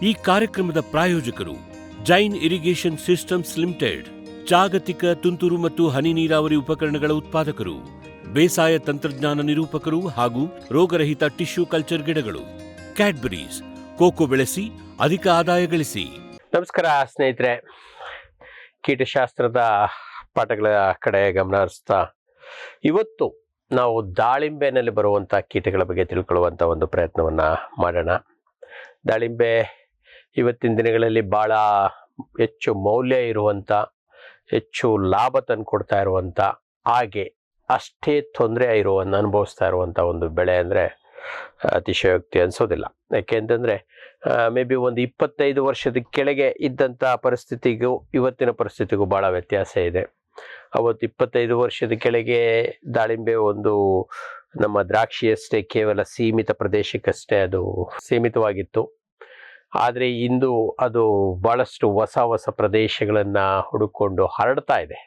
ಈ ಕಾರ್ಯಕ್ರಮದ ಪ್ರಾಯೋಜಕರು ಜೈನ್ ಇರಿಗೇಷನ್ ಸಿಸ್ಟಮ್ಸ್ ಲಿಮಿಟೆಡ್, ಜಾಗತಿಕ ತುಂತುರು ಮತ್ತು ಹನಿ ನೀರಾವರಿ ಉಪಕರಣಗಳ ಉತ್ಪಾದಕರು, ಬೇಸಾಯ ತಂತ್ರಜ್ಞಾನ ನಿರೂಪಕರು ಹಾಗೂ ರೋಗರಹಿತ ಟಿಶ್ಯೂ ಕಲ್ಚರ್ ಗಿಡಗಳು. ಕ್ಯಾಡ್ಬರೀಸ್, ಕೋಕೋ ಬೆಳೆಸಿ ಅಧಿಕ ಆದಾಯ ಗಳಿಸಿ. ನಮಸ್ಕಾರ ಸ್ನೇಹಿತರೆ, ಕೀಟಶಾಸ್ತ್ರದ ಪಾಠಗಳ ಕಡೆ ಗಮನ ಹರಿಸ್ತಾ ಇವತ್ತು ನಾವು ದಾಳಿಂಬೆನಲ್ಲಿ ಬರುವಂಥ ಕೀಟಗಳ ಬಗ್ಗೆ ತಿಳ್ಕೊಳ್ಳುವಂಥ ಒಂದು ಪ್ರಯತ್ನವನ್ನು ಮಾಡೋಣ. ದಾಳಿಂಬೆ ಇವತ್ತಿನ ದಿನಗಳಲ್ಲಿ ಭಾಳ ಹೆಚ್ಚು ಮೌಲ್ಯ ಇರುವಂಥ, ಹೆಚ್ಚು ಲಾಭ ತಂದುಕೊಡ್ತಾ ಇರುವಂಥ, ಹಾಗೆ ಅಷ್ಟೇ ತೊಂದರೆ ಅನುಭವಿಸ್ತಾ ಇರುವಂಥ ಒಂದು ಬೆಳೆ ಅಂದರೆ ಅತಿಶಯೋಕ್ತಿ ಅನಿಸೋದಿಲ್ಲ. ಯಾಕೆಂತಂದರೆ ಮೇ ಬಿ ಒಂದು 25 ವರ್ಷದ ಕೆಳಗೆ ಇದ್ದಂಥ ಪರಿಸ್ಥಿತಿಗೂ ಇವತ್ತಿನ ಪರಿಸ್ಥಿತಿಗೂ ಭಾಳ ವ್ಯತ್ಯಾಸ ಇದೆ. ಅವತ್ತು 25 ವರ್ಷದ ಕೆಳಗೆ ದಾಳಿಂಬೆ ಒಂದು ನಮ್ಮ ದ್ರಾಕ್ಷಿಯಷ್ಟೇ ಕೇವಲ ಸೀಮಿತ ಪ್ರದೇಶಕ್ಕಷ್ಟೇ ಅದು ಸೀಮಿತವಾಗಿತ್ತು. ಆದರೆ ಇಂದು ಅದು ಭಾಳಷ್ಟು ಹೊಸ ಪ್ರದೇಶಗಳನ್ನು ಹುಡುಕೊಂಡು ಹರಡ್ತಾ ಇದೆ.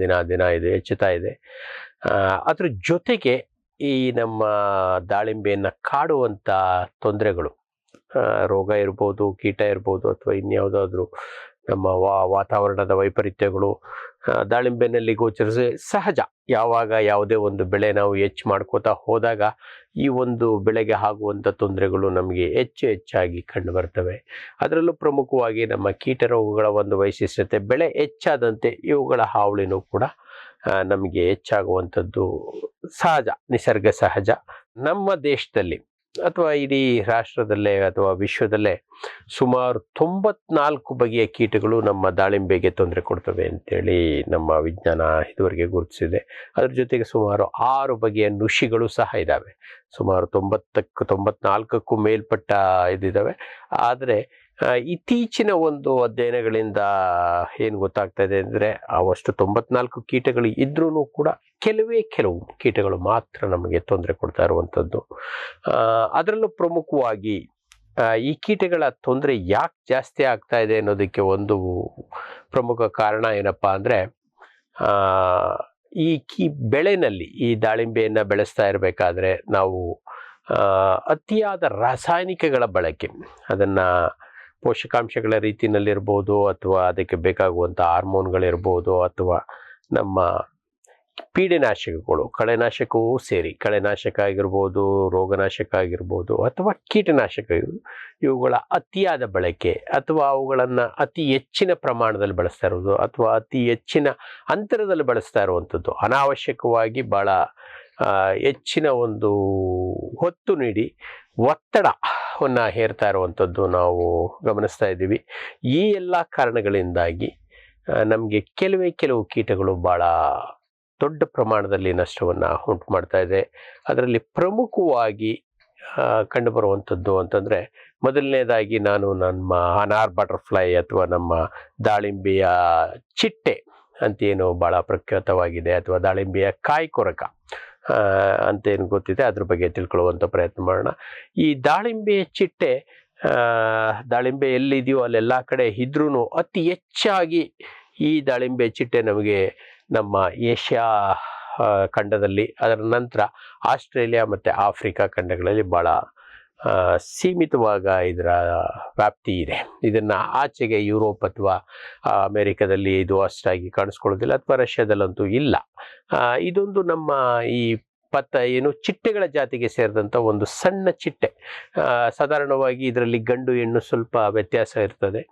ದಿನ ಇದು ಹೆಚ್ಚುತ್ತಾ ಇದೆ. ಅದ್ರ ಜೊತೆಗೆ ಈ ನಮ್ಮ ದಾಳಿಂಬೆಯನ್ನು ಕಾಡುವಂಥ ತೊಂದರೆಗಳು, ರೋಗ ಇರ್ಬೋದು, ಕೀಟ ಇರ್ಬೋದು, ಅಥವಾ ಇನ್ಯಾವುದಾದ್ರೂ ನಮ್ಮ ವಾತಾವರಣದ ವೈಪರೀತ್ಯಗಳು ದಾಳಿಂಬೆನಲ್ಲಿ ಗೋಚರಿಸಿ ಸಹಜ. ಯಾವಾಗ ಯಾವುದೇ ಒಂದು ಬೆಳೆ ನಾವು ಹೆಚ್ಚು ಮಾಡ್ಕೋತಾ ಹೋದಾಗ ಈ ಒಂದು ಬೆಳೆಗೆ ಆಗುವಂಥ ತೊಂದರೆಗಳು ನಮಗೆ ಹೆಚ್ಚಾಗಿ ಕಂಡು ಬರ್ತವೆ. ಅದರಲ್ಲೂ ಪ್ರಮುಖವಾಗಿ ನಮ್ಮ ಕೀಟ ರೋಗಗಳ ಒಂದು ವೈಶಿಷ್ಟ್ಯತೆ, ಬೆಳೆ ಹೆಚ್ಚಾದಂತೆ ಇವುಗಳ ಹಾವಳಿನೂ ಕೂಡ ನಮಗೆ ಹೆಚ್ಚಾಗುವಂಥದ್ದು ಸಹಜ, ನಿಸರ್ಗ ಸಹಜ. ನಮ್ಮ ದೇಶದಲ್ಲಿ ಅಥವಾ ಇಡೀ ರಾಷ್ಟ್ರದಲ್ಲೇ ಅಥವಾ ವಿಶ್ವದಲ್ಲೇ ಸುಮಾರು 94 ಬಗೆಯ ಕೀಟಗಳು ನಮ್ಮ ದಾಳಿಂಬೆಗೆ ತೊಂದರೆ ಕೊಡ್ತವೆ ಅಂತೇಳಿ ನಮ್ಮ ವಿಜ್ಞಾನ ಇದುವರೆಗೆ ಗುರುತಿಸಿದೆ. ಅದ್ರ ಜೊತೆಗೆ ಸುಮಾರು 6 ಬಗೆಯ ನುಷಿಗಳು ಸಹ ಇದ್ದಾವೆ. ಸುಮಾರು 94ಕ್ಕೂ ಮೇಲ್ಪಟ್ಟ ಇದಿದ್ದಾವೆ. ಆದರೆ ಇತ್ತೀಚಿನ ಒಂದು ಅಧ್ಯಯನಗಳಿಂದ ಏನು ಗೊತ್ತಾಗ್ತಾ ಇದೆ ಅಂದರೆ ಅವಷ್ಟು 94 ಕೀಟಗಳು ಇದ್ರೂ ಕೂಡ ಕೆಲವು ಕೀಟಗಳು ಮಾತ್ರ ನಮಗೆ ತೊಂದರೆ ಕೊಡ್ತಾ ಇರುವಂಥದ್ದು. ಅದರಲ್ಲೂ ಪ್ರಮುಖವಾಗಿ ಈ ಕೀಟಗಳ ತೊಂದರೆ ಯಾಕೆ ಜಾಸ್ತಿ ಆಗ್ತಾ ಇದೆ ಅನ್ನೋದಕ್ಕೆ ಒಂದು ಪ್ರಮುಖ ಕಾರಣ ಏನಪ್ಪ ಅಂದರೆ, ಈ ಬೆಳೆನಲ್ಲಿ ಈ ದಾಳಿಂಬೆಯನ್ನು ಬೆಳೆಸ್ತಾ ಇರಬೇಕಾದ್ರೆ ನಾವು ಅತಿಯಾದ ರಾಸಾಯನಿಕಗಳ ಬಳಕೆ, ಅದನ್ನು ಪೋಷಕಾಂಶಗಳ ರೀತಿಯಲ್ಲಿರ್ಬೋದು, ಅಥವಾ ಅದಕ್ಕೆ ಬೇಕಾಗುವಂಥ ಹಾರ್ಮೋನ್ಗಳಿರ್ಬೋದು, ಅಥವಾ ನಮ್ಮ ಪೀಡೆನಾಶಕಗಳು, ಕಳೆನಾಶಕವೂ ಸೇರಿ, ಕಳೆನಾಶಕ ಆಗಿರ್ಬೋದು, ರೋಗನಾಶಕ ಆಗಿರ್ಬೋದು, ಅಥವಾ ಕೀಟನಾಶಕ, ಇವುಗಳ ಅತಿಯಾದ ಬಳಕೆ, ಅಥವಾ ಅವುಗಳನ್ನು ಅತಿ ಹೆಚ್ಚಿನ ಪ್ರಮಾಣದಲ್ಲಿ ಬಳಸ್ತಾ ಇರೋದು, ಅಥವಾ ಅತಿ ಹೆಚ್ಚಿನ ಅಂತರದಲ್ಲಿ ಬಳಸ್ತಾ ಇರುವಂಥದ್ದು, ಅನಾವಶ್ಯಕವಾಗಿ ಭಾಳ ಹೆಚ್ಚಿನ ಒಂದು ಹೊತ್ತು ನೀಡಿ ಒತ್ತಡವನ್ನು ಹೇರ್ತಾ ಇರುವಂಥದ್ದು ನಾವು ಗಮನಿಸ್ತಾ ಇದ್ದೀವಿ. ಈ ಎಲ್ಲ ಕಾರಣಗಳಿಂದಾಗಿ ನಮಗೆ ಕೆಲವು ಕೀಟಗಳು ಭಾಳ ದೊಡ್ಡ ಪ್ರಮಾಣದಲ್ಲಿ ನಷ್ಟವನ್ನು ಉಂಟು ಮಾಡ್ತಾ ಇದೆ. ಅದರಲ್ಲಿ ಪ್ರಮುಖವಾಗಿ ಕಂಡುಬರುವಂಥದ್ದು ಅಂತಂದರೆ, ಮೊದಲನೇದಾಗಿ ನಾನು ನಮ್ಮ ಅನಾರ್ ಬಟರ್ಫ್ಲೈ ಅಥವಾ ನಮ್ಮ ದಾಳಿಂಬೆಯ ಚಿಟ್ಟೆ ಅಂತೇನು ಭಾಳ ಪ್ರಖ್ಯಾತವಾಗಿದೆ, ಅಥವಾ ದಾಳಿಂಬೆಯ ಕಾಯಿ ಕೊರಕ ಅಂತೇನು ಗೊತ್ತಿದೆ, ಅದ್ರ ಬಗ್ಗೆ ತಿಳ್ಕೊಳ್ಳುವಂಥ ಪ್ರಯತ್ನ ಮಾಡೋಣ. ಈ ದಾಳಿಂಬೆಯ ಚಿಟ್ಟೆ, ದಾಳಿಂಬೆ ಎಲ್ಲಿದೆಯೋ ಅಲ್ಲೆಲ್ಲ ಕಡೆ ಇದ್ರೂ ಅತಿ ಹೆಚ್ಚಾಗಿ ಈ ದಾಳಿಂಬೆ ಚಿಟ್ಟೆ ನಮಗೆ ನಮ್ಮ ಏಷ್ಯಾ ಖಂಡದಲ್ಲಿ, ಅದರ ನಂತರ ಆಸ್ಟ್ರೇಲಿಯಾ ಮತ್ತು ಆಫ್ರಿಕಾ ಖಂಡಗಳಲ್ಲಿ ಭಾಳ ಇದರ ವ್ಯಾಪ್ತಿ ಇದೆ. ಇದನ್ನು ಆಚೆಗೆ ಯುರೋಪ್ ಅಥವಾ ಅಮೇರಿಕಾದಲ್ಲಿ ಇದು ಅಷ್ಟಾಗಿ ಕಾಣಿಸ್ಕೊಳ್ಳೋದಿಲ್ಲ, ಅಥವಾ ರಷ್ಯಾದಲ್ಲಂತೂ ಇಲ್ಲ. ಇದೊಂದು ನಮ್ಮ ಈ ಚಿಟ್ಟೆಗಳ ಜಾತಿಗೆ ಸೇರಿದಂಥ ಒಂದು ಸಣ್ಣ ಚಿಟ್ಟೆ. ಸಾಧಾರಣವಾಗಿ ಇದರಲ್ಲಿ ಗಂಡು ಹೆಣ್ಣು ಸ್ವಲ್ಪ ವ್ಯತ್ಯಾಸ ಇರ್ತದೆ.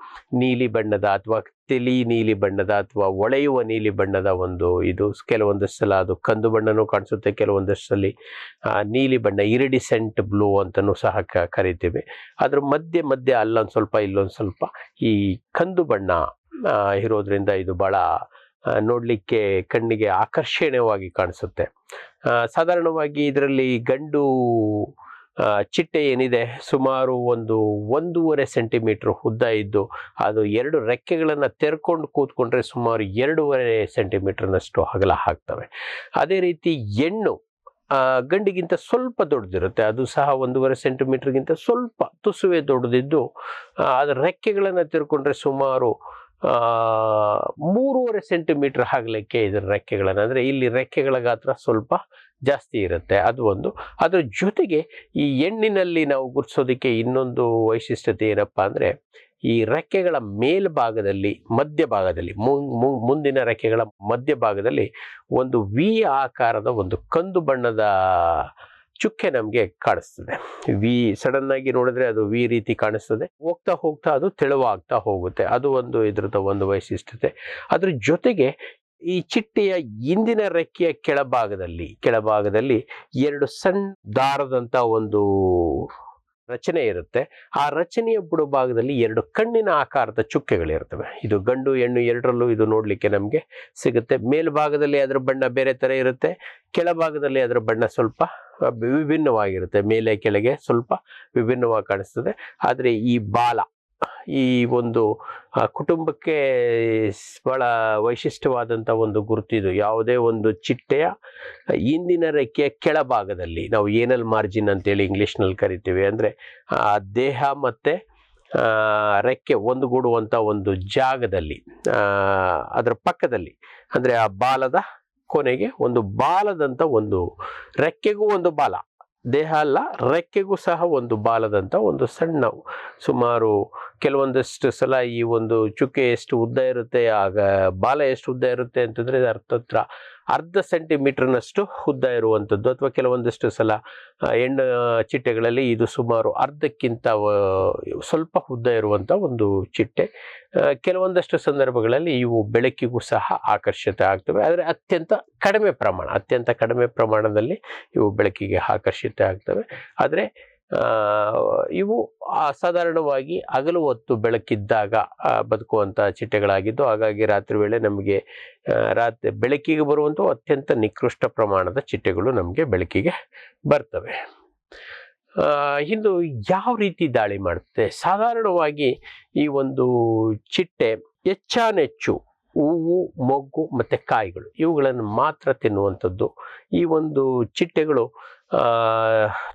ನೀಲಿ ಬಣ್ಣದ ಅಥವಾ ತಿಳಿ ನೀಲಿ ಬಣ್ಣದ ಅಥವಾ ಹೊಳೆಯುವ ನೀಲಿ ಬಣ್ಣದ ಒಂದು ಇದು, ಕೆಲವೊಂದಷ್ಟು ಸಲ ಅದು ಕಂದು ಬಣ್ಣನೂ ಕಾಣಿಸುತ್ತೆ, ಕೆಲವೊಂದಷ್ಟಲ್ಲಿ ನೀಲಿ ಬಣ್ಣ, ಇರಿಡಿಸೆಂಟ್ ಬ್ಲೂ ಅಂತಲೂ ಸಹ ಕರಿತೀವಿ. ಅದ್ರ ಮಧ್ಯೆ ಅಲ್ಲೊಂದು ಸ್ವಲ್ಪ ಇಲ್ಲೊಂದು ಸ್ವಲ್ಪ ಈ ಕಂದು ಬಣ್ಣ ಇರೋದ್ರಿಂದ ಇದು ಭಾಳ ನೋಡಲಿಕ್ಕೆ ಕಣ್ಣಿಗೆ ಆಕರ್ಷಣೀಯವಾಗಿ ಕಾಣಿಸುತ್ತೆ. ಸಾಧಾರಣವಾಗಿ ಇದರಲ್ಲಿ ಗಂಡು ಚಿಟ್ಟೆ ಏನಿದೆ ಸುಮಾರು 1.5 ಸೆಂಟಿಮೀಟರ್ ಉದ್ದ ಇದ್ದು, ಅದು 2 ರೆಕ್ಕೆಗಳನ್ನು ತೆರ್ಕೊಂಡು ಕೂತ್ಕೊಂಡ್ರೆ ಸುಮಾರು 2.5 ಸೆಂಟಿಮೀಟರ್ನಷ್ಟು ಅಗಲ ಆಗ್ತವೆ. ಅದೇ ರೀತಿ ಹೆಣ್ಣು ಗಂಡಿಗಿಂತ ಸ್ವಲ್ಪ ದೊಡ್ಡದಿರುತ್ತೆ, ಅದು ಸಹ 1.5 ಸೆಂಟಿಮೀಟರ್ಗಿಂತ ಸ್ವಲ್ಪ ತುಸುವೆ ದೊಡ್ಡದಿದ್ದು, ಅದರ ರೆಕ್ಕೆಗಳನ್ನು ತೆರ್ಕೊಂಡ್ರೆ ಸುಮಾರು 3.5 ಸೆಂಟಿಮೀಟರ್ ಆಗಲಿಕ್ಕೆ ಇದರ ರೆಕ್ಕೆಗಳನ್ನು, ಅಂದರೆ ಇಲ್ಲಿ ರೆಕ್ಕೆಗಳ ಗಾತ್ರ ಸ್ವಲ್ಪ ಜಾಸ್ತಿ ಇರುತ್ತೆ, ಅದು ಒಂದು. ಅದ್ರ ಜೊತೆಗೆ ಈ ಹೆಣ್ಣಿನಲ್ಲಿ ನಾವು ಗುರುತಿಸೋದಕ್ಕೆ ಇನ್ನೊಂದು ವೈಶಿಷ್ಟ್ಯತೆ ಏನಪ್ಪ ಅಂದರೆ, ಈ ರೆಕ್ಕೆಗಳ ಮೇಲ್ಭಾಗದಲ್ಲಿ, ಮಧ್ಯಭಾಗದಲ್ಲಿ, ಮುಂದಿನ ರೆಕ್ಕೆಗಳ ಮಧ್ಯಭಾಗದಲ್ಲಿ ಒಂದು ವಿ ಆಕಾರದ ಒಂದು ಕಂದು ಬಣ್ಣದ ಚುಕ್ಕೆ ನಮಗೆ ಕಾಣಿಸ್ತದೆ. ವಿ ಸಡನ್ ಆಗಿ ನೋಡಿದ್ರೆ ಅದು ವಿ ರೀತಿ ಕಾಣಿಸ್ತದೆ, ಹೋಗ್ತಾ ಹೋಗ್ತಾ ಅದು ತೆಳುವಾಗ್ತಾ ಹೋಗುತ್ತೆ. ಅದು ಒಂದು ಇದ್ರದ ಒಂದು ವೈಶಿಷ್ಟ್ಯತೆ. ಅದ್ರ ಜೊತೆಗೆ ಈ ಚಿಟ್ಟೆಯ ಹಿಂದಿನ ರೆಕ್ಕೆಯ ಕೆಳಭಾಗದಲ್ಲಿ ಎರಡು ಸಣ್ಣ ದಾರದಂತ ಒಂದು ರಚನೆ ಇರುತ್ತೆ. ಆ ರಚನೆಯ ಬುಡಭಾಗದಲ್ಲಿ ಎರಡು ಕಣ್ಣಿನ ಆಕಾರದ ಚುಕ್ಕೆಗಳಿರ್ತವೆ. ಇದು ಗಂಡು ಹೆಣ್ಣು ಎರಡರಲ್ಲೂ ಇದು ನೋಡ್ಲಿಕ್ಕೆ ನಮಗೆ ಸಿಗುತ್ತೆ. ಮೇಲ್ಭಾಗದಲ್ಲಿ ಅದರ ಬಣ್ಣ ಬೇರೆ ತರ ಇರುತ್ತೆ, ಕೆಳಭಾಗದಲ್ಲಿ ಅದರ ಬಣ್ಣ ಸ್ವಲ್ಪ ವಿಭಿನ್ನವಾಗಿರುತ್ತೆ. ಮೇಲೆ ಕೆಳಗೆ ಸ್ವಲ್ಪ ವಿಭಿನ್ನವಾಗಿ ಕಾಣಿಸ್ತದೆ. ಆದರೆ ಈ ಬಾಲ, ಈ ಒಂದು ಕುಟುಂಬಕ್ಕೆ ಬಹಳ ವೈಶಿಷ್ಟ್ಯವಾದಂಥ ಒಂದು ಗುರುತಿದು. ಯಾವುದೇ ಒಂದು ಚಿಟ್ಟೆಯ ಹಿಂದಿನ ರೆಕ್ಕೆಯ ಕೆಳಭಾಗದಲ್ಲಿ, ನಾವು ಏನಲ್ ಮಾರ್ಜಿನ್ ಅಂತೇಳಿ ಇಂಗ್ಲೀಷ್ನಲ್ಲಿ ಕರಿತೀವಿ, ಅಂದರೆ ದೇಹ ಮತ್ತು ರೆಕ್ಕೆ ಒಂದುಗೂಡುವಂಥ ಒಂದು ಜಾಗದಲ್ಲಿ, ಅದರ ಪಕ್ಕದಲ್ಲಿ, ಅಂದರೆ ಆ ಬಾಲದ ಕೊನೆಗೆ ಒಂದು ಬಾಲದಂಥ ಒಂದು, ರೆಕ್ಕೆಗೂ ಒಂದು ಬಾಲ, ದೇಹ ಅಲ್ಲ ರೆಕ್ಕೆಗೂ ಸಹ ಒಂದು ಬಾಲದಂಥ ಒಂದು ಸಣ್ಣ, ಸುಮಾರು ಕೆಲವೊಂದಷ್ಟು ಸಲ ಈ ಒಂದು ಚುಕ್ಕೆ ಎಷ್ಟು ಉದ್ದ ಇರುತ್ತೆ, ಆಗ ಬಾಲ ಎಷ್ಟು ಉದ್ದ ಇರುತ್ತೆ ಅಂತಂದರೆ ಅರ್ಧ ಸೆಂಟಿಮೀಟರ್ನಷ್ಟು ಉದ್ದ ಇರುವಂಥದ್ದು. ಅಥವಾ ಕೆಲವೊಂದಷ್ಟು ಸಲ ಹೆಣ್ಣು ಚಿಟ್ಟೆಗಳಲ್ಲಿ ಇದು ಸುಮಾರು ಅರ್ಧಕ್ಕಿಂತ ಸ್ವಲ್ಪ ಉದ್ದ ಇರುವಂಥ ಒಂದು ಚಿಟ್ಟೆ. ಕೆಲವೊಂದಷ್ಟು ಸಂದರ್ಭಗಳಲ್ಲಿ ಇವು ಬೆಳಕಿಗೂ ಸಹ ಆಕರ್ಷಿತ ಆಗ್ತವೆ, ಆದರೆ ಅತ್ಯಂತ ಕಡಿಮೆ ಪ್ರಮಾಣದಲ್ಲಿ ಇವು ಬೆಳಕಿಗೆ ಆಕರ್ಷಿತ ಆಗ್ತವೆ. ಆದರೆ ಇವು ಸಾಧಾರಣವಾಗಿ ಹಗಲು ಹೊತ್ತು ಬೆಳಕಿದ್ದಾಗ ಬದುಕುವಂಥ ಚಿಟ್ಟೆಗಳಾಗಿದ್ದು, ಹಾಗಾಗಿ ರಾತ್ರಿ ವೇಳೆ ನಮಗೆ ಬೆಳಕಿಗೆ ಬರುವಂಥ ಅತ್ಯಂತ ನಿಕೃಷ್ಟ ಪ್ರಮಾಣದ ಚಿಟ್ಟೆಗಳು ನಮಗೆ ಬೆಳಕಿಗೆ ಬರ್ತವೆ. ಇನ್ನು ಯಾವ ರೀತಿ ದಾಳಿ ಮಾಡುತ್ತೆ? ಸಾಧಾರಣವಾಗಿ ಈ ಒಂದು ಚಿಟ್ಟೆ ಹೆಚ್ಚಾನೆಚ್ಚು ಹೂವು, ಮೊಗ್ಗು ಮತ್ತು ಕಾಯಿಗಳು ಇವುಗಳನ್ನು ಮಾತ್ರ ತಿನ್ನುವಂಥದ್ದು. ಈ ಒಂದು ಚಿಟ್ಟೆಗಳು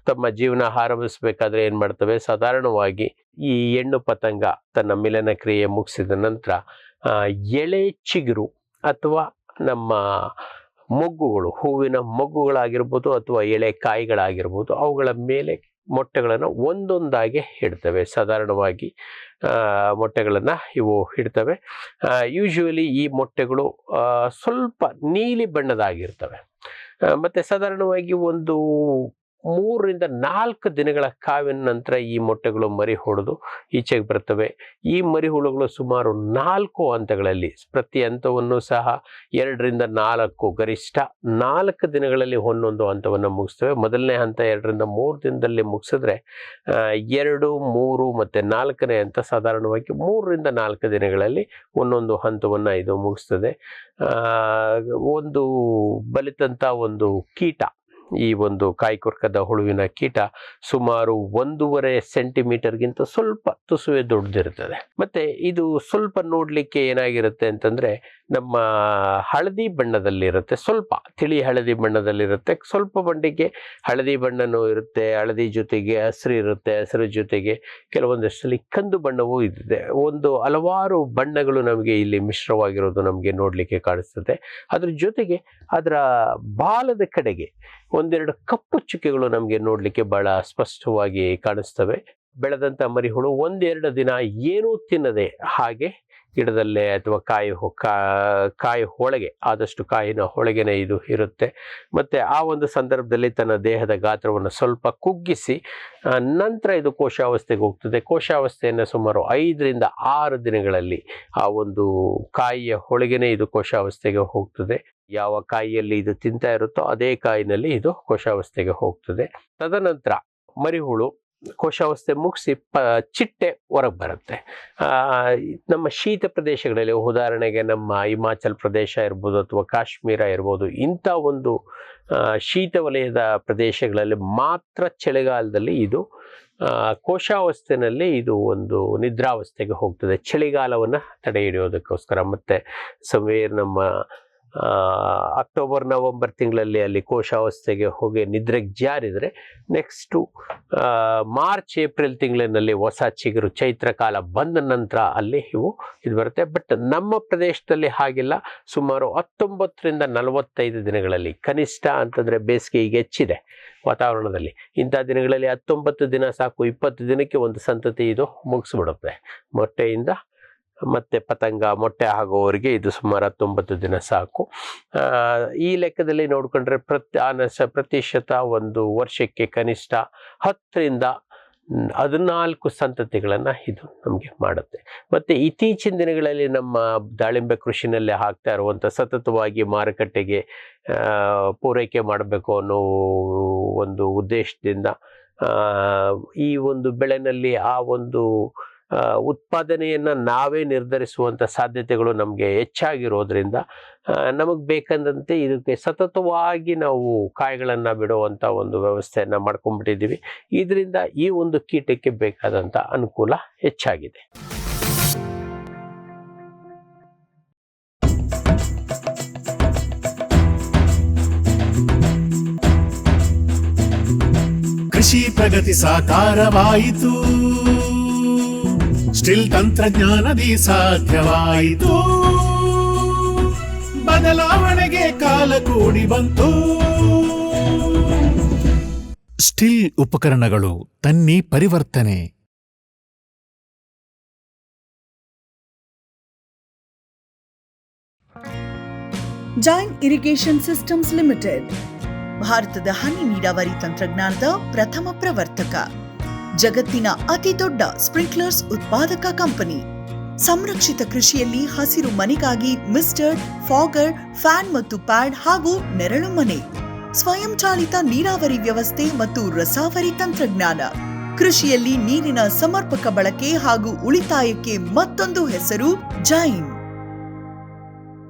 ತಮ್ಮ ಜೀವನ ಆರಂಭಿಸಬೇಕಾದ್ರೆ ಏನು ಮಾಡ್ತವೆ, ಸಾಧಾರಣವಾಗಿ ಈ ಹೆಣ್ಣು ಪತಂಗ ತನ್ನ ಮಿಲನ ಕ್ರಿಯೆ ಮುಗಿಸಿದ ನಂತರ ಎಳೆ ಚಿಗುರು ಅಥವಾ ನಮ್ಮ ಮೊಗ್ಗುಗಳು, ಹೂವಿನ ಮೊಗ್ಗುಗಳಾಗಿರ್ಬೋದು ಅಥವಾ ಎಳೆ ಕಾಯಿಗಳಾಗಿರ್ಬೋದು, ಅವುಗಳ ಮೇಲೆ ಮೊಟ್ಟೆಗಳನ್ನು ಒಂದೊಂದಾಗಿ ಇಡ್ತವೆ. ಸಾಧಾರಣವಾಗಿ ಮೊಟ್ಟೆಗಳನ್ನು ಇವು ಇಡ್ತವೆ. ಯೂಶುವಲಿ ಈ ಮೊಟ್ಟೆಗಳು ಸ್ವಲ್ಪ ನೀಲಿ ಬಣ್ಣದಾಗಿರ್ತವೆ. ಮತ್ತು ಸಾಧಾರಣವಾಗಿ ಒಂದು 3 ರಿಂದ 4 ದಿನಗಳ ಕಾವಿನ ನಂತರ ಈ ಮೊಟ್ಟೆಗಳು ಮರಿ ಹೊಡೆದು ಈಚೆಗೆ ಬರ್ತವೆ. ಈ ಮರಿಹುಳುಗಳು ಸುಮಾರು 4 ಹಂತಗಳಲ್ಲಿ, ಪ್ರತಿ ಹಂತವನ್ನು ಸಹ 2 ರಿಂದ 4, ಗರಿಷ್ಠ 4 ದಿನಗಳಲ್ಲಿ ಒಂದೊಂದು ಹಂತವನ್ನು ಮುಗಿಸ್ತವೆ. ಮೊದಲನೇ ಹಂತ 2 ರಿಂದ 3 ದಿನದಲ್ಲಿ ಮುಗಿಸಿದ್ರೆ 2, 3 ಮತ್ತು 4ನೇ ಹಂತ ಸಾಧಾರಣವಾಗಿ 3 ರಿಂದ 4 ದಿನಗಳಲ್ಲಿ ಒಂದೊಂದು ಹಂತವನ್ನು ಇದು ಮುಗಿಸ್ತದೆ. ಒಂದು ಬಲಿತಂಥ ಒಂದು ಕೀಟ, ಈ ಒಂದು ಕಾಯಿಕೊರ್ಕದ ಹುಳುವಿನ ಕೀಟ ಸುಮಾರು 1.5 ಸೆಂಟಿಮೀಟರ್ಗಿಂತ ಸ್ವಲ್ಪ ತುಸುವೆ ದೊಡ್ಡದಿರ್ತದೆ. ಮತ್ತೆ ಇದು ಸ್ವಲ್ಪ ನೋಡ್ಲಿಕ್ಕೆ ಏನಾಗಿರುತ್ತೆ ಅಂತಂದ್ರೆ ನಮ್ಮ ಹಳದಿ ಬಣ್ಣದಲ್ಲಿರುತ್ತೆ, ಸ್ವಲ್ಪ ತಿಳಿ ಹಳದಿ ಬಣ್ಣದಲ್ಲಿರುತ್ತೆ. ಸ್ವಲ್ಪ ಬಂಡಿಗೆ ಹಳದಿ ಬಣ್ಣನೂ ಇರುತ್ತೆ, ಹಳದಿ ಜೊತೆಗೆ ಹಸಿರು ಇರುತ್ತೆ, ಹಸಿರು ಜೊತೆಗೆ ಕೆಲವೊಂದಷ್ಟರಲ್ಲಿ ಕಂದು ಬಣ್ಣವೂ ಇದೆ. ಒಂದು ಹಲವಾರು ಬಣ್ಣಗಳು ನಮಗೆ ಇಲ್ಲಿ ಮಿಶ್ರವಾಗಿರೋದು ನಮಗೆ ನೋಡ್ಲಿಕ್ಕೆ ಕಾಣಿಸ್ತದೆ. ಅದ್ರ ಜೊತೆಗೆ ಅದರ ಬಾಲದ ಕಡೆಗೆ ಒಂದೆರಡು ಕಪ್ಪು ಚುಕ್ಕೆಗಳು ನಮಗೆ ನೋಡ್ಲಿಕ್ಕೆ ಬಹಳ ಸ್ಪಷ್ಟವಾಗಿ ಕಾಣಿಸ್ತವೆ. ಬೆಳೆದಂತ ಮರಿಹುಳು 1-2 ದಿನ ಏನೂ ತಿನ್ನದೆ ಹಾಗೆ ಗಿಡದಲ್ಲೇ ಅಥವಾ ಕಾಯಿ ಒಳಗೆ, ಆದಷ್ಟು ಕಾಯಿನ ಒಳಗೆನೆ ಇದು ಇರುತ್ತೆ. ಮತ್ತೆ ಆ ಒಂದು ಸಂದರ್ಭದಲ್ಲಿ ತನ್ನ ದೇಹದ ಗಾತ್ರವನ್ನು ಸ್ವಲ್ಪ ಕುಗ್ಗಿಸಿ ನಂತರ ಇದು ಕೋಶಾವಸ್ಥೆಗೆ ಹೋಗ್ತದೆ. ಕೋಶಾವಸ್ಥೆಯನ್ನು ಸುಮಾರು 5 ರಿಂದ 6 ದಿನಗಳಲ್ಲಿ ಆ ಒಂದು ಕಾಯಿಯ ಒಳಗೆನೆ ಇದು ಕೋಶಾವಸ್ಥೆಗೆ ಹೋಗ್ತದೆ. ಯಾವ ಕಾಯಿಯಲ್ಲಿ ಇದು ತಿಂತಾ ಇರುತ್ತೋ ಅದೇ ಕಾಯಿನಲ್ಲಿ ಇದು ಕೋಶಾವಸ್ಥೆಗೆ ಹೋಗ್ತದೆ. ತದನಂತರ ಮರಿಹುಳು ಕೋಶಾವಸ್ಥೆ ಮುಗಿಸಿ ಚಿಟ್ಟೆ ಹೊರಗೆ ಬರುತ್ತೆ. ನಮ್ಮ ಶೀತ ಪ್ರದೇಶಗಳಲ್ಲಿ, ಉದಾಹರಣೆಗೆ ನಮ್ಮ ಹಿಮಾಚಲ್ ಪ್ರದೇಶ ಇರ್ಬೋದು ಅಥವಾ ಕಾಶ್ಮೀರ ಇರ್ಬೋದು, ಇಂಥ ಒಂದು ಶೀತ ವಲಯದ ಪ್ರದೇಶಗಳಲ್ಲಿ ಮಾತ್ರ ಚಳಿಗಾಲದಲ್ಲಿ ಇದು ಕೋಶಾವಸ್ಥೆಯಲ್ಲಿ ಇದು ಒಂದು ನಿದ್ರಾವಸ್ಥೆಗೆ ಹೋಗ್ತದೆ, ಚಳಿಗಾಲವನ್ನು ತಡೆ ಹಿಡಿಯೋದಕ್ಕೋಸ್ಕರ. ಮತ್ತು ನಮ್ಮ ಅಕ್ಟೋಬರ್ ನವಂಬರ್ ತಿಂಗಳಲ್ಲಿ ಅಲ್ಲಿ ಕೋಶಾವಸ್ಥೆಗೆ ಹೋಗಿ ನಿದ್ರೆಗೆ ಜಾರಿದರೆ ನೆಕ್ಸ್ಟು ಮಾರ್ಚ್ ಏಪ್ರಿಲ್ ತಿಂಗಳಿನಲ್ಲಿ ಹೊಸ ಚಿಗುರು ಚೈತ್ರ ಕಾಲ ಬಂದ ನಂತರ ಅಲ್ಲಿ ಇದು ಬರುತ್ತೆ. ಬಟ್ ನಮ್ಮ ಪ್ರದೇಶದಲ್ಲಿ ಹಾಗಿಲ್ಲ. ಸುಮಾರು 19ರಿಂದ 45 ದಿನಗಳಲ್ಲಿ, ಕನಿಷ್ಠ ಅಂತಂದರೆ ಬೇಸಿಗೆ ಈಗ ಹೆಚ್ಚಿದೆ ವಾತಾವರಣದಲ್ಲಿ, ಇಂಥ ದಿನಗಳಲ್ಲಿ 19 ದಿನ ಸಾಕು. 20 ದಿನಕ್ಕೆ ಒಂದು ಸಂತತಿ ಇದು ಮುಗಿಸ್ಬಿಡುತ್ತೆ. ಮೊಟ್ಟೆಯಿಂದ ಮತ್ತೆ ಪತಂಗ ಮೊಟ್ಟೆ ಆಗೋವರೆಗೆ ಇದು ಸುಮಾರು 19 ದಿನ ಸಾಕು. ಈ ಲೆಕ್ಕದಲ್ಲಿ ನೋಡಿಕೊಂಡ್ರೆ ಪ್ರತಿಶತ ಒಂದು ವರ್ಷಕ್ಕೆ ಕನಿಷ್ಠ 10ರಿಂದ 14 ಸಂತತಿಗಳನ್ನು ಇದು ನಮಗೆ ಮಾಡುತ್ತೆ. ಮತ್ತು ಇತ್ತೀಚಿನ ದಿನಗಳಲ್ಲಿ ನಮ್ಮ ದಾಳಿಂಬೆ ಕೃಷಿನಲ್ಲೇ ಆಗ್ತಾ ಇರುವಂಥ ಸತತವಾಗಿ ಮಾರುಕಟ್ಟೆಗೆ ಪೂರೈಕೆ ಮಾಡಬೇಕು ಅನ್ನೋ ಒಂದು ಉದ್ದೇಶದಿಂದ ಈ ಒಂದು ಬೆಳೆನಲ್ಲಿ ಆ ಒಂದು ಉತ್ಪಾದನೆಯನ್ನು ನಾವೇ ನಿರ್ಧರಿಸುವಂಥ ಸಾಧ್ಯತೆಗಳು ನಮಗೆ ಹೆಚ್ಚಾಗಿರೋದ್ರಿಂದ ನಮಗೆ ಬೇಕಂದಂತೆ ಇದಕ್ಕೆ ಸತತವಾಗಿ ನಾವು ಕಾಯಿಗಳನ್ನು ಬಿಡುವಂಥ ಒಂದು ವ್ಯವಸ್ಥೆಯನ್ನು ಮಾಡ್ಕೊಂಡ್ಬಿಟ್ಟಿದ್ದೀವಿ. ಇದರಿಂದ ಈ ಒಂದು ಕೀಟಕ್ಕೆ ಬೇಕಾದಂಥ ಅನುಕೂಲ ಹೆಚ್ಚಾಗಿದೆ. ಕೃಷಿ ಪ್ರಗತಿ ಸಾಕಾರವಾಯಿತು, ಸ್ಟಿಲ್ ತಂತ್ರಜ್ಞಾನದಿ ಸಾಧ್ಯವಾಯಿತು, ಬದಲಾವಣೆಗೆ ಕಾಲ ಕೂಡಿ ಬಂತು. ಸ್ಟಿಲ್ ಉಪಕರಣಗಳು ತನ್ನಿ ಪರಿವರ್ತನೆ. ಜೈನ್ ಇರಿಗೇಷನ್ ಸಿಸ್ಟಮ್ಸ್ ಲಿಮಿಟೆಡ್ ಭಾರತದ ಹನಿ ನೀರಾವರಿ ತಂತ್ರಜ್ಞಾನದ ಪ್ರಥಮ ಪ್ರವರ್ತಕ, ಜಗತ್ತಿನ ಅತಿ ದೊಡ್ಡ ಸ್ಪ್ರಿಂಕ್ಲರ್ಸ್ ಉತ್ಪಾದಕ ಕಂಪನಿ. ಸಂರಕ್ಷಿತ ಕೃಷಿಯಲ್ಲಿ ಹಸಿರು ಮನೆಗಾಗಿ ಮಿಸ್ಟರ್, ಫಾಗರ್, ಫ್ಯಾನ್ ಮತ್ತು ಪ್ಯಾಡ್ ಹಾಗೂ ನೆರಳು ಮನೆ, ಸ್ವಯಂಚಾಲಿತ ನೀರಾವರಿ ವ್ಯವಸ್ಥೆ ಮತ್ತು ರಸಾವರಿ ತಂತ್ರಜ್ಞಾನ. ಕೃಷಿಯಲ್ಲಿ ನೀರಿನ ಸಮರ್ಪಕ ಬಳಕೆ ಹಾಗೂ ಉಳಿತಾಯಕ್ಕೆ ಮತ್ತೊಂದು ಹೆಸರು ಜೈನ್.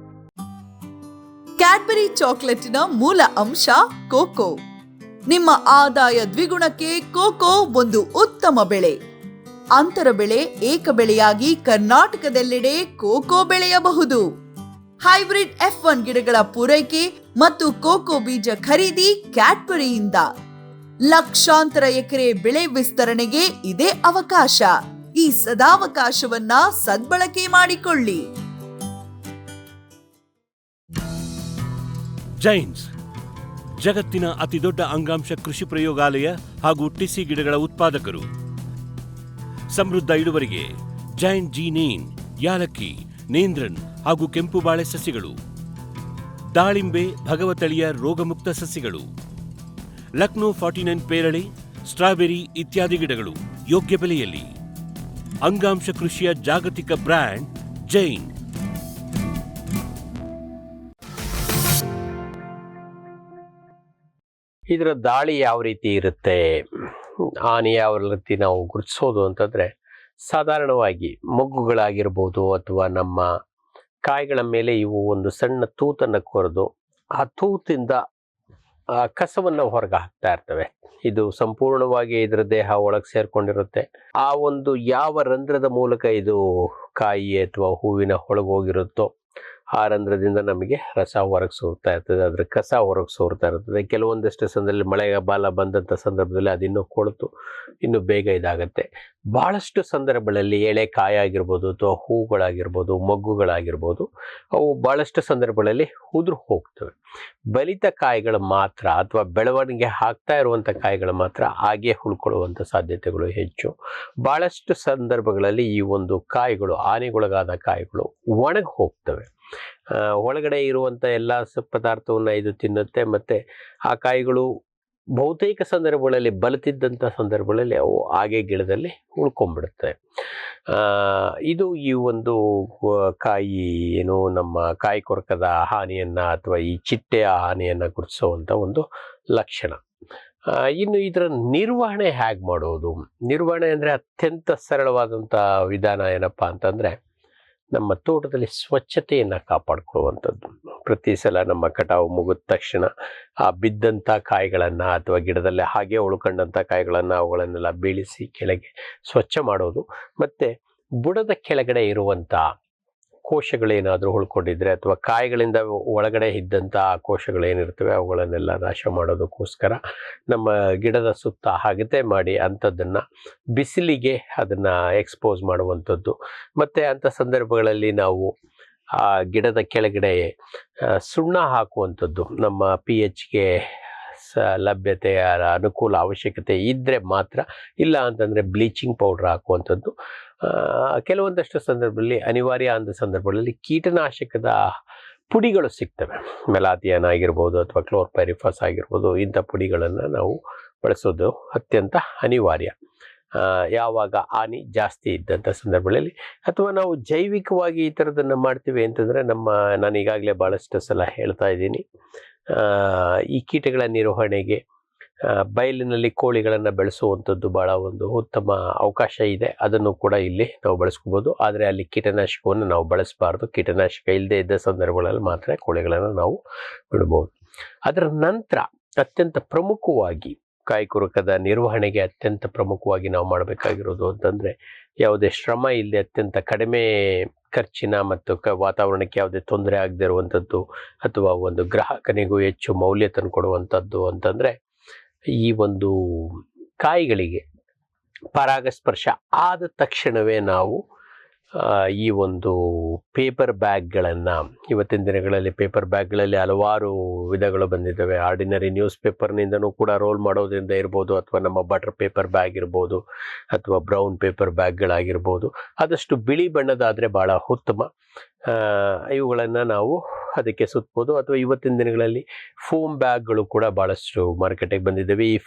ಕ್ಯಾಡ್ಬರಿ ಚಾಕೊಲೇಟಿನ ಮೂಲ ಅಂಶ ಕೋಕೋ. ನಿಮ್ಮ ಆದಾಯ ದ್ವಿಗುಣಕ್ಕೆ ಕೋಕೋ ಒಂದು ಉತ್ತಮ ಬೆಳೆ. ಅಂತರ ಬೆಳೆ, ಏಕ ಬೆಳೆಯಾಗಿ ಕರ್ನಾಟಕದೆಲ್ಲೆಡೆ ಕೋಕೋ ಬೆಳೆಯಬಹುದು. ಹೈಬ್ರಿಡ್ F1 ಗಿಡಗಳ ಪೂರೈಕೆ ಮತ್ತು ಕೋಕೋ ಬೀಜ ಖರೀದಿ ಕ್ಯಾಡ್ಬರಿಯಿಂದ. ಲಕ್ಷಾಂತರ ಎಕರೆ ಬೆಳೆ ವಿಸ್ತರಣೆಗೆ ಇದೇ ಅವಕಾಶ. ಈ ಸದಾವಕಾಶವನ್ನ ಸದ್ಬಳಕೆ ಮಾಡಿಕೊಳ್ಳಿ. ಜೈನ್ಸ್ ಜಗತ್ತಿನ ಅತಿದೊಡ್ಡ ಅಂಗಾಂಶ ಕೃಷಿ ಪ್ರಯೋಗಾಲಯ ಹಾಗೂ ಟಿಸಿ ಗಿಡಗಳ ಉತ್ಪಾದಕರು. ಸಮೃದ್ಧ ಇಳುವರಿಗೆ ಜೈನ್ ಜೀನೇನ್, ಯಾಲಕ್ಕಿ, ನೇಂದ್ರನ್ ಹಾಗೂ ಕೆಂಪು ಬಾಳೆ ಸಸಿಗಳು, ದಾಳಿಂಬೆ, ಭಗವತಳಿಯ ರೋಗಮುಕ್ತ ಸಸಿಗಳು, ಲಕ್ನೋ 49 ಪೇರಳೆ, ಸ್ಟ್ರಾಬೆರಿ ಇತ್ಯಾದಿ ಗಿಡಗಳು ಯೋಗ್ಯ ಬೆಲೆಯಲ್ಲಿ. ಅಂಗಾಂಶ ಕೃಷಿಯ ಜಾಗತಿಕ ಬ್ರ್ಯಾಂಡ್ ಜೈನ್. ಇದರ ದಾಳಿ ಯಾವ ರೀತಿ ಇರುತ್ತೆ, ಹಾನಿ ಯಾವ ರೀತಿ ನಾವು ಗುರುತಿಸೋದು ಅಂತಂದರೆ, ಸಾಧಾರಣವಾಗಿ ಮೊಗ್ಗುಗಳಾಗಿರ್ಬೋದು ಅಥವಾ ನಮ್ಮ ಕಾಯಿಗಳ ಮೇಲೆ ಇವು ಒಂದು ಸಣ್ಣ ತೂತನ್ನು ಕೊರೆದು ಆ ತೂತಿಂದ ಕಸವನ್ನು ಹೊರಗೆ ಹಾಕ್ತಾ ಇರ್ತವೆ. ಇದು ಸಂಪೂರ್ಣವಾಗಿ ಇದರ ದೇಹ ಒಳಗೆ ಸೇರ್ಕೊಂಡಿರುತ್ತೆ. ಆ ಒಂದು ಯಾವ ರಂಧ್ರದ ಮೂಲಕ ಇದು ಕಾಯಿ ಅಥವಾ ಹೂವಿನ ಒಳಗೋಗಿರುತ್ತೋ ಆ ರಂಧ್ರದಿಂದ ನಮಗೆ ರಸ ಹೊರಗೆ ಸೋರ್ತಾ ಇರ್ತದೆ, ಅದರ ಕಸ ಹೊರಗೆ ಸೋರ್ತಾ ಇರ್ತದೆ. ಕೆಲವೊಂದಷ್ಟು ಸಂದರ್ಭದಲ್ಲಿ ಮಳೆಗಾಲ ಬಂದಂಥ ಸಂದರ್ಭದಲ್ಲಿ ಅದಿನ್ನೂ ಕೊಳೆತು ಇನ್ನೂ ಬೇಗ ಇದಾಗುತ್ತೆ. ಭಾಳಷ್ಟು ಸಂದರ್ಭಗಳಲ್ಲಿ ಎಳೆ ಕಾಯಿ ಆಗಿರ್ಬೋದು ಅಥವಾ ಹೂಗಳಾಗಿರ್ಬೋದು, ಮೊಗ್ಗುಗಳಾಗಿರ್ಬೋದು, ಅವು ಭಾಳಷ್ಟು ಸಂದರ್ಭಗಳಲ್ಲಿ ಉದುರು ಹೋಗ್ತವೆ. ಬಲಿತ ಕಾಯಿಗಳು ಮಾತ್ರ ಅಥವಾ ಬೆಳವಣಿಗೆ ಆಗ್ತಾ ಇರುವಂಥ ಕಾಯಿಗಳು ಮಾತ್ರ ಹಾಗೆ ಉಳ್ಕೊಳ್ಳುವಂಥ ಸಾಧ್ಯತೆಗಳು ಹೆಚ್ಚು. ಭಾಳಷ್ಟು ಸಂದರ್ಭಗಳಲ್ಲಿ ಈ ಒಂದು ಕಾಯಿಗಳು, ಹಾನಿಗೊಳಗಾದ ಕಾಯಿಗಳು ಒಣಗಿ ಹೋಗ್ತವೆ. ಒಳಗಡೆ ಇರುವಂಥ ಎಲ್ಲ ಪದಾರ್ಥವನ್ನು ಇದು ತಿನ್ನುತ್ತೆ. ಮತ್ತು ಆ ಕಾಯಿಗಳು ಬಹುತೇಕ ಸಂದರ್ಭಗಳಲ್ಲಿ ಬಲಿತಿದ್ದಂಥ ಸಂದರ್ಭಗಳಲ್ಲಿ ಅವು ಹಾಗೆ ಗಿಡದಲ್ಲಿ ಉಳ್ಕೊಂಡ್ಬಿಡುತ್ತೆ. ಇದು ಈ ಒಂದು ಕಾಯಿ ಏನು ನಮ್ಮ ಕಾಯಿ ಕೊರಕದ ಹಾನಿಯನ್ನು ಅಥವಾ ಈ ಚಿಟ್ಟೆಯ ಹಾನಿಯನ್ನು ಗುರುತಿಸುವಂಥ ಒಂದು ಲಕ್ಷಣ. ಇನ್ನು ಇದರ ನಿರ್ವಹಣೆ ಹೇಗೆ ಮಾಡೋದು? ನಿರ್ವಹಣೆ ಅಂದರೆ ಅತ್ಯಂತ ಸರಳವಾದಂಥ ವಿಧಾನ ಏನಪ್ಪ ಅಂತಂದರೆ, ನಮ್ಮ ತೋಟದಲ್ಲಿ ಸ್ವಚ್ಛತೆಯನ್ನು ಕಾಪಾಡಿಕೊಳ್ಳುವಂಥದ್ದು. ಪ್ರತಿ ಸಲ ನಮ್ಮ ಕಟಾವು ಮುಗಿದ ತಕ್ಷಣ ಆ ಬಿದ್ದಂಥ ಕಾಯಿಗಳನ್ನು ಅಥವಾ ಗಿಡದಲ್ಲೇ ಹಾಗೆ ಉಳ್ಕೊಂಡಂಥ ಕಾಯಿಗಳನ್ನು ಅವುಗಳನ್ನೆಲ್ಲ ಬೀಳಿಸಿ ಕೆಳಗೆ ಸ್ವಚ್ಛ ಮಾಡೋದು. ಮತ್ತು ಬುಡದ ಕೆಳಗಡೆ ಇರುವಂಥ ಕೋಶಗಳೇನಾದರೂ ಉಳ್ಕೊಂಡಿದ್ರೆ ಅಥವಾ ಕಾಯಿಗಳಿಂದ ಒಳಗಡೆ ಇದ್ದಂಥ ಆ ಕೋಶಗಳೇನಿರ್ತವೆ ಅವುಗಳನ್ನೆಲ್ಲ ನಾಶ ಮಾಡೋದಕ್ಕೋಸ್ಕರ ನಮ್ಮ ಗಿಡದ ಸುತ್ತ ಹಗತೆ ಮಾಡಿ ಅಂಥದ್ದನ್ನು ಬಿಸಿಲಿಗೆ ಅದನ್ನು ಎಕ್ಸ್ಪೋಸ್ ಮಾಡುವಂಥದ್ದು. ಮತ್ತು ಅಂಥ ಸಂದರ್ಭಗಳಲ್ಲಿ ನಾವು ಆ ಗಿಡದ ಕೆಳಗಡೆ ಸುಣ್ಣ ಹಾಕುವಂಥದ್ದು, ನಮ್ಮ pHಗೆ ಲಭ್ಯತೆ ಅನುಕೂಲ ಅವಶ್ಯಕತೆ ಇದ್ದರೆ ಮಾತ್ರ, ಇಲ್ಲ ಅಂತಂದರೆ ಬ್ಲೀಚಿಂಗ್ ಪೌಡ್ರ್ ಹಾಕುವಂಥದ್ದು. ಕೆಲವೊಂದಷ್ಟು ಸಂದರ್ಭದಲ್ಲಿ ಅನಿವಾರ್ಯ ಅಂದ ಸಂದರ್ಭಗಳಲ್ಲಿ ಕೀಟನಾಶಕದ ಪುಡಿಗಳು ಸಿಗ್ತವೆ, ಮೆಲಾಥಿಯನ್ ಆಗಿರ್ಬೋದು ಅಥವಾ ಕ್ಲೋರ್ಪೈರಿಫಾಸ್ ಆಗಿರ್ಬೋದು. ಇಂಥ ಪುಡಿಗಳನ್ನು ನಾವು ಬಳಸೋದು ಅತ್ಯಂತ ಅನಿವಾರ್ಯ ಯಾವಾಗ ಹಾನಿ ಜಾಸ್ತಿ ಇದ್ದಂಥ ಸಂದರ್ಭಗಳಲ್ಲಿ. ಅಥವಾ ನಾವು ಜೈವಿಕವಾಗಿ ಈ ಥರದನ್ನು ಮಾಡ್ತೀವಿ ಅಂತಂದರೆ ನಾನು ಈಗಾಗಲೇ ಭಾಳಷ್ಟು ಸಲ ಹೇಳ್ತಾ ಇದ್ದೀನಿ, ಈ ಕೀಟಗಳ ನಿರ್ವಹಣೆಗೆ ಬಯಲಿನಲ್ಲಿ ಕೋಳಿಗಳನ್ನು ಬೆಳೆಸುವಂಥದ್ದು ಭಾಳ ಒಂದು ಉತ್ತಮ ಅವಕಾಶ ಇದೆ. ಅದನ್ನು ಕೂಡ ಇಲ್ಲಿ ನಾವು ಬಳಸ್ಕೋಬೋದು. ಆದರೆ ಅಲ್ಲಿ ಕೀಟನಾಶಕವನ್ನು ನಾವು ಬಳಸಬಾರ್ದು. ಕೀಟನಾಶಕ ಇಲ್ಲದೆ ಇದ್ದ ಸಂದರ್ಭಗಳಲ್ಲಿ ಮಾತ್ರ ಕೋಳಿಗಳನ್ನು ನಾವು ಬಿಡ್ಬೋದು. ಅದರ ನಂತರ ಅತ್ಯಂತ ಪ್ರಮುಖವಾಗಿ ಕಾಯಿಕೊರಕದ ನಿರ್ವಹಣೆಗೆ ಅತ್ಯಂತ ಪ್ರಮುಖವಾಗಿ ನಾವು ಮಾಡಬೇಕಾಗಿರೋದು ಅಂತಂದರೆ, ಯಾವುದೇ ಶ್ರಮ ಇಲ್ಲದೆ ಅತ್ಯಂತ ಕಡಿಮೆ ಖರ್ಚಿನ ಮತ್ತು ವಾತಾವರಣಕ್ಕೆ ಯಾವುದೇ ತೊಂದರೆ ಆಗದೆ ಇರುವಂಥದ್ದು ಅಥವಾ ಒಂದು ಗ್ರಾಹಕನಿಗೂ ಹೆಚ್ಚು ಮೌಲ್ಯ ತಂದುಕೊಡುವಂಥದ್ದು ಅಂತಂದರೆ, ಈ ಒಂದು ಕಾಯಿಗಳಿಗೆ ಪರಾಗಸ್ಪರ್ಶ ಆದ ತಕ್ಷಣವೇ ನಾವು ಈ ಒಂದು ಪೇಪರ್ ಬ್ಯಾಗ್ಗಳನ್ನು, ಇವತ್ತಿನ ದಿನಗಳಲ್ಲಿ ಪೇಪರ್ ಬ್ಯಾಗ್ಗಳಲ್ಲಿ ಹಲವಾರು ವಿಧಗಳು ಬಂದಿದ್ದಾವೆ. ಆರ್ಡಿನರಿ ನ್ಯೂಸ್ ಪೇಪರ್ನಿಂದನೂ ಕೂಡ ರೋಲ್ ಮಾಡೋದ್ರಿಂದ ಇರ್ಬೋದು, ಅಥವಾ ನಮ್ಮ ಬಟರ್ ಪೇಪರ್ ಬ್ಯಾಗ್ ಇರ್ಬೋದು, ಅಥವಾ ಬ್ರೌನ್ ಪೇಪರ್ ಬ್ಯಾಗ್ಗಳಾಗಿರ್ಬೋದು. ಆದಷ್ಟು ಬಿಳಿ ಬಣ್ಣದಾದರೆ ಭಾಳ ಉತ್ತಮ. ಇವುಗಳನ್ನು ನಾವು ಅದಕ್ಕೆ ಸುತ್ತಬೋದು. ಅಥವಾ ಇವತ್ತಿನ ದಿನಗಳಲ್ಲಿ ಫೋಮ್ ಬ್ಯಾಗ್ಗಳು ಕೂಡ ಭಾಳಷ್ಟು ಮಾರ್ಕೆಟಿಗೆ ಬಂದಿದ್ದಾವೆ. ಈ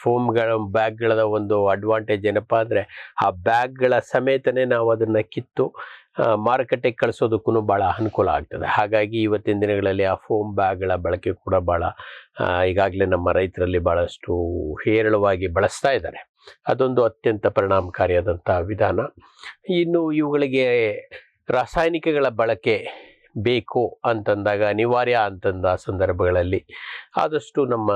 ಬ್ಯಾಗ್ಗಳ ಒಂದು ಅಡ್ವಾಂಟೇಜ್ ಏನಪ್ಪ ಅಂದರೆ, ಆ ಬ್ಯಾಗ್ಗಳ ಸಮೇತನೇ ನಾವು ಅದನ್ನು ಕಿತ್ತು ಮಾರುಕಟ್ಟೆಗೆ ಕಳಿಸೋದಕ್ಕೂ ಭಾಳ ಅನುಕೂಲ ಆಗ್ತದೆ. ಹಾಗಾಗಿ ಇವತ್ತಿನ ದಿನಗಳಲ್ಲಿ ಆ ಫೋಮ್ ಬ್ಯಾಗ್ಗಳ ಬಳಕೆ ಕೂಡ ಭಾಳ ಈಗಾಗಲೇ ನಮ್ಮ ರೈತರಲ್ಲಿ ಭಾಳಷ್ಟು ಹೇರಳವಾಗಿ ಬಳಸ್ತಾ ಇದ್ದಾರೆ. ಅದೊಂದು ಅತ್ಯಂತ ಪರಿಣಾಮಕಾರಿಯಾದಂಥ ವಿಧಾನ. ಇನ್ನು ಇವುಗಳಿಗೆ ರಾಸಾಯನಿಕಗಳ ಬಳಕೆ ಬೇಕು ಅಂತಂದಾಗ, ಅನಿವಾರ್ಯ ಅಂತಂದ ಸಂದರ್ಭಗಳಲ್ಲಿ ಆದಷ್ಟು ನಮ್ಮ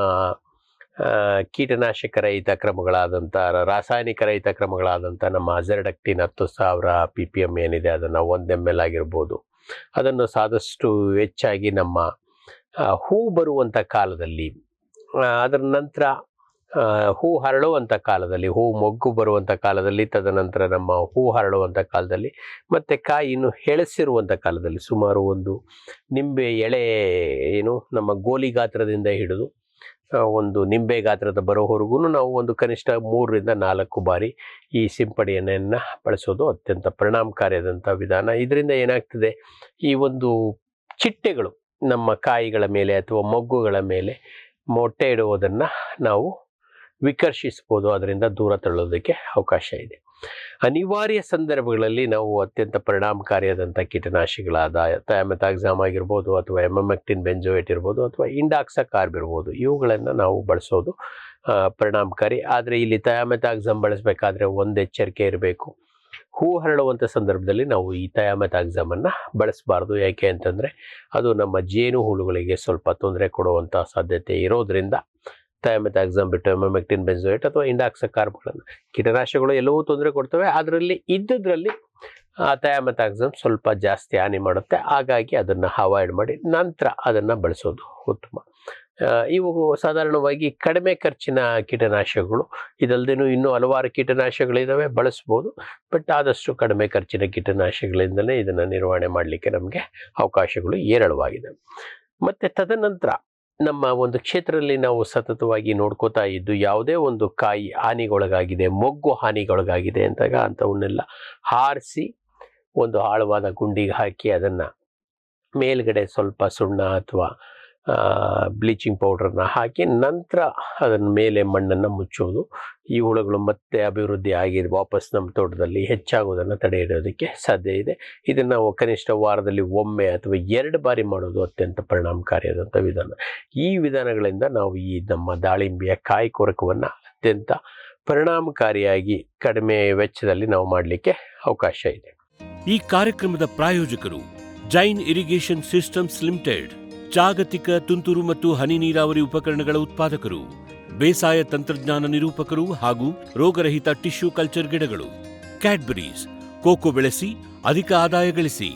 ಕೀಟನಾಶಕ ರಹಿತ ಕ್ರಮಗಳಾದಂಥ, ರಾಸಾಯನಿಕ ರಹಿತ ಕ್ರಮಗಳಾದಂಥ ನಮ್ಮ ಅಜರ್ಡಕ್ಟಿನ್ 10,000 ppm ಏನಿದೆ ಅದನ್ನು 1 ml ಆಗಿರ್ಬೋದು, ಅದನ್ನು ಸಾದಷ್ಟು ಹೆಚ್ಚಾಗಿ ನಮ್ಮ ಹೂ ಬರುವಂಥ ಕಾಲದಲ್ಲಿ, ಅದರ ನಂತರ ಹೂ ಹರಳುವಂಥ ಕಾಲದಲ್ಲಿ, ಹೂ ಮೊಗ್ಗು ಬರುವಂಥ ಕಾಲದಲ್ಲಿ, ತದನಂತರ ನಮ್ಮ ಹೂ ಹರಳುವಂಥ ಕಾಲದಲ್ಲಿ, ಮತ್ತು ಕಾಯಿ ಇನ್ನು ಹೆಳಸಿರುವಂಥ ಕಾಲದಲ್ಲಿ, ಸುಮಾರು ಒಂದು ನಿಂಬೆ ಎಳೆ ನಮ್ಮ ಗೋಲಿ ಗಾತ್ರದಿಂದ ಹಿಡಿದು ಒಂದು ನಿಂಬೆ ಗಾತ್ರದ ಬರೋವರೆಗೂ ನಾವು ಒಂದು ಕನಿಷ್ಠ 3 ರಿಂದ 4 ಬಾರಿ ಈ ಸಿಂಪಡಣೆಯನ್ನು ಬಳಸೋದು ಅತ್ಯಂತ ಪರಿಣಾಮಕಾರಿಯಾದಂಥ ವಿಧಾನ. ಇದರಿಂದ ಏನಾಗ್ತದೆ, ಈ ಒಂದು ಚಿಟ್ಟೆಗಳು ನಮ್ಮ ಕಾಯಿಗಳ ಮೇಲೆ ಅಥವಾ ಮೊಗ್ಗುಗಳ ಮೇಲೆ ಮೊಟ್ಟೆ ಇಡುವುದನ್ನು ನಾವು ವಿಕರ್ಷಿಸ್ಬೋದು, ಅದರಿಂದ ದೂರ ತಳ್ಳೋದಕ್ಕೆ ಅವಕಾಶ ಇದೆ. ಅನಿವಾರ್ಯ ಸಂದರ್ಭಗಳಲ್ಲಿ ನಾವು ಅತ್ಯಂತ ಪರಿಣಾಮಕಾರಿಯಾದಂಥ ಕೀಟನಾಶಕಗಳಾದ ಥಯಾಮೆಥಾಕ್ಸಾಮ್ ಆಗಿರ್ಬೋದು, ಅಥವಾ ಎಮಮೆಕ್ಟಿನ್ ಬೆಂಜೋಯೇಟ್ ಇರ್ಬೋದು, ಅಥವಾ ಇಂಡಾಕ್ಸಾಕಾರ್ಬ್ ಇರ್ಬೋದು, ಇವುಗಳನ್ನು ನಾವು ಬಳಸೋದು ಪರಿಣಾಮಕಾರಿ. ಆದರೆ ಇಲ್ಲಿ ಥಯಾಮೆಥಾಕ್ಸಾಮ್ ಬಳಸಬೇಕಾದ್ರೆ ಒಂದು ಎಚ್ಚರಿಕೆ ಇರಬೇಕು. ಹೂ ಹರಳುವಂಥ ಸಂದರ್ಭದಲ್ಲಿ ನಾವು ಈ ಥಯಾಮೆಥಾಕ್ಸಾಮನ್ನು ಬಳಸಬಾರ್ದು. ಯಾಕೆ ಅಂತಂದರೆ ಅದು ನಮ್ಮ ಜೇನು ಹುಳುಗಳಿಗೆ ಸ್ವಲ್ಪ ತೊಂದರೆ ಕೊಡುವಂಥ ಸಾಧ್ಯತೆ ಇರೋದರಿಂದ ಥಯಾಮೆಥಾಕ್ಸಾಮ್ ಬಿಟ್ಟು ಎಮಮೆಕ್ಟಿನ್ ಬೆಂಜೋಯೇಟ್ ಅಥವಾ ಇಂಡಾಕ್ಸಾಕಾರ್ಬ್ಗಳನ್ನು, ಕೀಟನಾಶಕಗಳು ಎಲ್ಲವೂ ತೊಂದರೆ ಕೊಡ್ತವೆ, ಅದರಲ್ಲಿ ಇದ್ದದ್ರಲ್ಲಿ ಥಯಾಮೆಥಾಕ್ಸಾಮ್ ಸ್ವಲ್ಪ ಜಾಸ್ತಿ ಹಾನಿ ಮಾಡುತ್ತೆ. ಹಾಗಾಗಿ ಅದನ್ನು ಅವಾಯ್ಡ್ ಮಾಡಿ ನಂತರ ಅದನ್ನು ಬಳಸೋದು ಉತ್ತಮ. ಇವು ಸಾಧಾರಣವಾಗಿ ಕಡಿಮೆ ಖರ್ಚಿನ ಕೀಟನಾಶಕಗಳು. ಇದಲ್ಲದೇನು ಇನ್ನೂ ಹಲವಾರು ಕೀಟನಾಶಕಗಳಿದ್ದಾವೆ, ಬಳಸ್ಬೋದು. ಬಟ್ ಆದಷ್ಟು ಕಡಿಮೆ ಖರ್ಚಿನ ಕೀಟನಾಶಕಗಳಿಂದಲೇ ಇದನ್ನು ನಿರ್ವಹಣೆ ಮಾಡಲಿಕ್ಕೆ ನಮಗೆ ಅವಕಾಶಗಳು ಹೇರಳವಾಗಿದೆ. ಮತ್ತು ತದನಂತರ ನಮ್ಮ ಒಂದು ಕ್ಷೇತ್ರದಲ್ಲಿ ನಾವು ಸತತವಾಗಿ ನೋಡ್ಕೋತಾ ಇದ್ದು, ಯಾವುದೇ ಒಂದು ಕಾಯಿ ಹಾನಿಗೊಳಗಾಗಿದೆ, ಮೊಗ್ಗು ಹಾನಿಗೊಳಗಾಗಿದೆ ಅಂತಾಗ ಅಂಥವನ್ನೆಲ್ಲ ಹಾರಿಸಿ ಒಂದು ಆಳವಾದ ಗುಂಡಿಗೆ ಹಾಕಿ ಅದನ್ನು ಮೇಲ್ಗಡೆ ಸ್ವಲ್ಪ ಸುಣ್ಣ ಅಥವಾ ಬ್ಲೀಚಿಂಗ್ ಪೌಡ್ರನ್ನ ಹಾಕಿ ನಂತರ ಅದನ್ನ ಮೇಲೆ ಮಣ್ಣನ್ನು ಮುಚ್ಚೋದು. ಈ ಹುಳುಗಳು ಮತ್ತೆ ಅಭಿವೃದ್ಧಿ ಆಗಿ ವಾಪಸ್ ನಮ್ಮ ತೋಟದಲ್ಲಿ ಹೆಚ್ಚಾಗೋದನ್ನು ತಡೆ ಹಿಡಿಯೋದಕ್ಕೆ ಸಾಧ್ಯ ಇದೆ. ಇದನ್ನು ನಾವು ಕನಿಷ್ಠ ವಾರದಲ್ಲಿ ಒಮ್ಮೆ ಅಥವಾ 2 ಬಾರಿ ಮಾಡೋದು ಅತ್ಯಂತ ಪರಿಣಾಮಕಾರಿಯಾದಂಥ ವಿಧಾನ. ಈ ವಿಧಾನಗಳಿಂದ ನಾವು ಈ ನಮ್ಮ ದಾಳಿಂಬೆಯ ಕಾಯಿ ಕೊರಕವನ್ನು ಅತ್ಯಂತ ಪರಿಣಾಮಕಾರಿಯಾಗಿ ಕಡಿಮೆ ವೆಚ್ಚದಲ್ಲಿ ನಾವು ಮಾಡಲಿಕ್ಕೆ ಅವಕಾಶ ಇದೆ. ಈ ಕಾರ್ಯಕ್ರಮದ ಪ್ರಾಯೋಜಕರು ಜೈನ್ ಇರಿಗೇಷನ್ ಸಿಸ್ಟಮ್ಸ್ ಲಿಮಿಟೆಡ್, ಜಾಗತಿಕ ತುಂತುರು ಮತ್ತು ಹನಿ ನೀರಾವರಿ ಉಪಕರಣಗಳ ಉತ್ಪಾದಕರು, ಬೇಸಾಯ ತಂತ್ರಜ್ಞಾನ ನಿರೂಪಕರು ಹಾಗೂ ರೋಗರಹಿತ ಟಿಶ್ಯೂ ಕಲ್ಚರ್ ಗಿಡಗಳು. ಕ್ಯಾಡ್ಬರೀಸ್, ಕೋಕೋ ಬೆಳೆಸಿ ಅಧಿಕ ಆದಾಯ ಗಳಿಸಿ.